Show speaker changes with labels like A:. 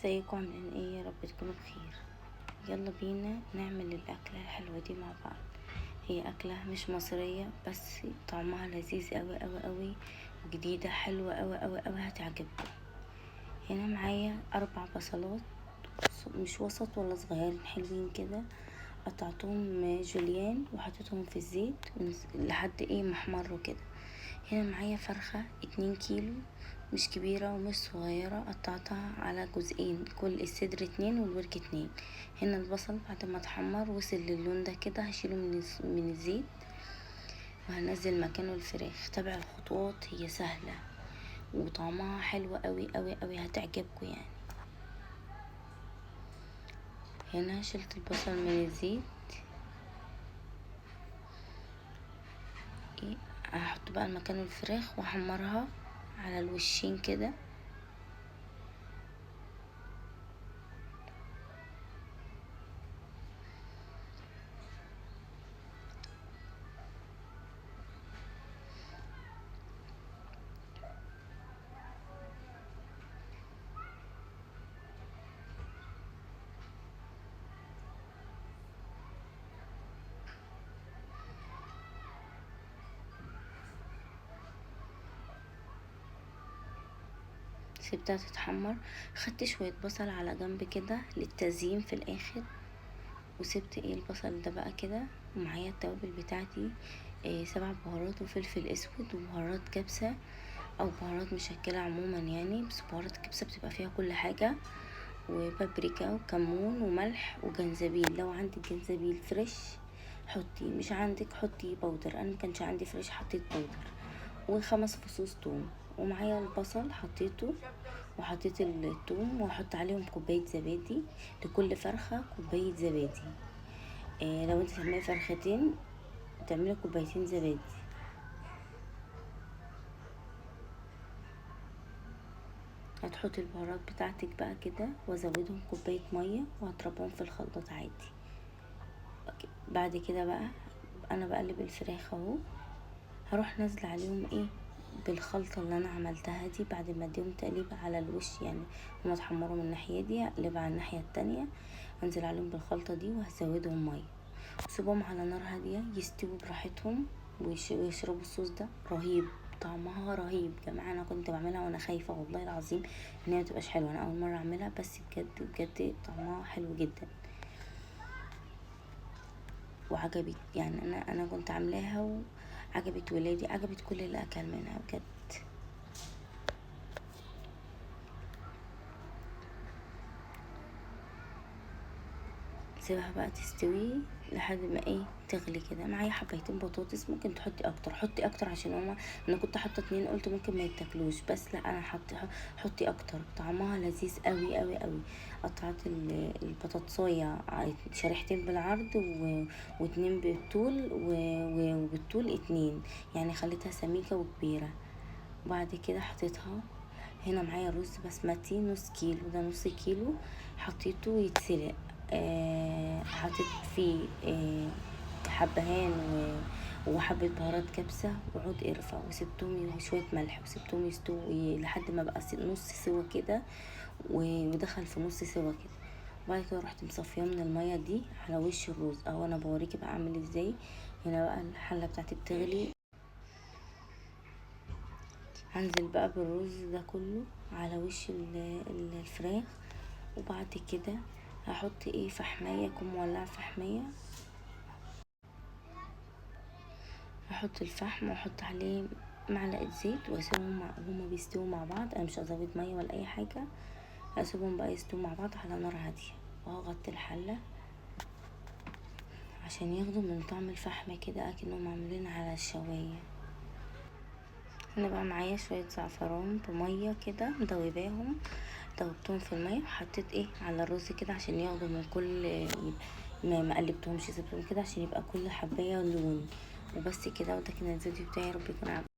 A: ازيكم عاملين ايه؟ يا رب تكونوا بخير. يلا بينا نعمل الاكله الحلوه دي مع بعض. هي اكله مش مصريه بس طعمها لذيذ قوي قوي قوي وجديده حلوه قوي قوي قوي هتعجبكم. هنا معايا 4 بصلات، مش وسط ولا صغيرين، حلوين كده. قطعتهم جوليان وحطيتهم في الزيت لحد ما احمروا كده. هنا معايا فرخة 2 كيلو، مش كبيرة ومش صغيرة، قطعتها على جزئين، كل الصدر 2 والورك 2. هنا البصل بعد ما اتحمر وصل للون ده كده هشيله من الزيت وهنزل مكانه الفراخ. تابع الخطوات، هي سهلة وطعمها حلو قوي قوي قوي هتعجبكم يعني. هنا شلت البصل من الزيت، هحط بقى مكانه الفراخ واحمرها على الوشين كده. سبتها تتحمر، خدت شوية بصل على جنب كده للتزيين في الاخر، وسبت البصل ده بقى كده. ومعايا التوابل بتاعتي 7 بهارات وفلفل اسود وبهارات كبسة او بهارات مشكلة عموما يعني، بس بهارات الكبسة بتبقى فيها كل حاجة، وبابريكا وكمون وملح وجنزبيل. لو عندك جنزبيل فريش حطي، مش عندك حطي بودر. انا مكانش عندي فريش حطيت بودر. و5 فصوص توم. ومعايا البصل حطيته وحطيت الثوم، وهحط عليهم كوبايه زبادي، لكل فرخه كوبايه زبادي. لو انت تعملي فرختين تعملي كوبايتين زبادي. هتحطي البهارات بتاعتك بقى كده وازودهم كوبايه ميه وهضربهم في الخلاط عادي. بعد كده بقى انا بقلب الفراخ اهو، هروح نازله عليهم بالخلطه اللي انا عملتها دي. بعد ما اديهم تقليبه على الوش يعني، هما اتحمروا من الناحيه دي، اقلبها على الناحيه التانية، انزل عليهم بالخلطه دي وهزودهم ميه وسيبهم على نار هاديه يستووا براحتهم ويشربوا الصوص ده. رهيب، طعمها رهيب يا جماعه. انا كنت بعملها وانا خايفه والله العظيم ان هي متبقاش حلوه، انا اول مره اعملها، بس بجد بجد طعمها حلو جدا وعجبت يعني. انا كنت عاملاها وعجبت ولادي، عجبت كل اللي اكل منها بجد. سيبها بقى تستوي لحد ما تغلي كده. معايا حبيتين بطاطس، ممكن تحطي اكتر، حطي اكتر عشان هما، انا كنت حاطه 2 قلت ممكن ما يتاكلوش، بس لا انا حطي اكتر، طعمها لذيذ قوي قوي قوي. قطعت البطاطسايه شريحتين بالعرض و2 بالطول وبالطول 2 يعني، خليتها سميكه وكبيره. وبعد كده حطيتها. هنا معايا رز بسمتي نص كيلو، ده نص كيلو حطيته يتسلق. حطيت فيه حبهان وحبة بهارات كبسة وعود قرفة، وسبتهم وشوية ملح، وسبتهم يستووا لحد ما بقى نص سوا كده، ودخل في نص سوا كده. وبعد كده رحت مصفيه من المية دي على وش الرز اهو. انا بوريكي بقى اعمل ازاي. هنا بقى الحلة بتاعتي بتغلي، هنزل بقى بالرز ده كله على وش الفراخ. وبعد كده هحط فحمية، اكون مولعه فحمية، هحط الفحم واحط عليه معلقه زيت واسيبهم هما بيستووا مع بعض. انا مش هزود ميه ولا اي حاجه، هسيبهم بقى يستووا مع بعض على نار هاديه، وهغطي الحله عشان ياخدوا من طعم الفحم كده اكنهم عاملين على الشوايه. هنا بقى معايا شويه زعفران بميه كده مدوباهم، دوبتهم في الميه وحطيت على الرز كده عشان ياخدوا من كل، ما قلبتهمش، سبتهم كده عشان يبقى كل حبايه لون. وبس كده، وده كان الفيديو بتاعي، يا رب يكون عجبكم.